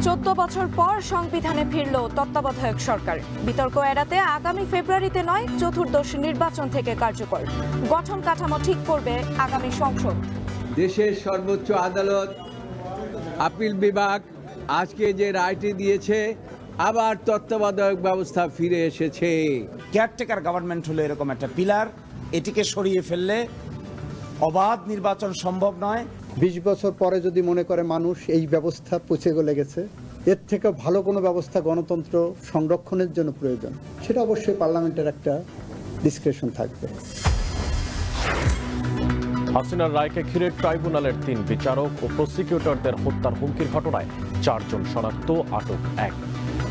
14 বছর পর সংবিধানে ফিরল তত্ত্বাবধায়ক সরকার। বিতর্ক এড়াতে আগামী ফেব্রুয়ারিতে নয়, চতুর্দশ নির্বাচন থেকে কার্যকর। গঠন কাঠামো ঠিক করবে আগামী সংসদ। দেশের সর্বোচ্চ আদালত আপিল বিভাগ আজকে যে রায়টি দিয়েছে, আবার তত্ত্বাবধায়ক ব্যবস্থা ফিরে এসেছে। কেয়ারটেকার গভর্নমেন্ট হলো এরকম একটা পিলার, এটিকে সরিয়ে ফেললে অবাধ নির্বাচন সম্ভব নয়। 20 বছর পরে যদি মনে করে মানুষ এই ব্যবস্থা পচে গলে গেছে, এর থেকে ভালো কোনো ব্যবস্থা গণতন্ত্র সংরক্ষণের জন্য প্রয়োজন, সেটা অবশ্যই পার্লামেন্টের একটা ডিসক্রিপশন থাকবে। হাসিনার রায়কে ঘিরে ট্রাইব্যুনালের 3 বিচারক ও প্রসিকিউটরদের হত্যার হুমকির ঘটনায় 4 জন শনাক্ত, আটক 1।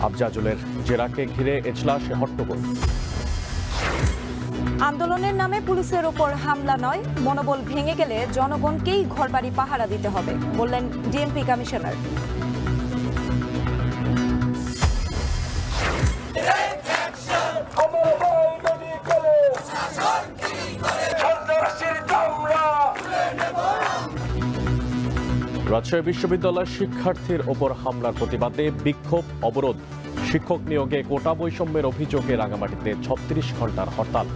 আফজাজুলের জেরাকে ঘিরে এজলাসে হট্টগোল। আন্দোলনের নামে পুলিশের ওপর হামলা নয়, মনোবল ভেঙে গেলে জনগণকেই ঘরবাড়ি পাহারা দিতে হবে, বললেন ডিএমপি কমিশনার। রাজশাহী বিশ্ববিদ্যালয়ের শিক্ষার্থীর ওপর হামলার প্রতিবাদে বিক্ষোভ, অবরোধ। শিক্ষক নিয়োগে কোটা বৈষম্যের অভিযোগে রাঙামাটিতে 36 ঘন্টার হরতাল।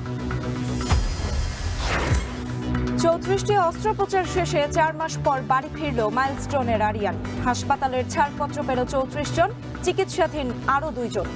34টি অস্ত্রোপচার শেষে 4 মাস পর বাড়ি ফিরল মাইলস্টোনের আরিয়ান। হাসপাতালের ছাড়পত্র পেল 34 জন, চিকিৎসাধীন আরও 2 জন।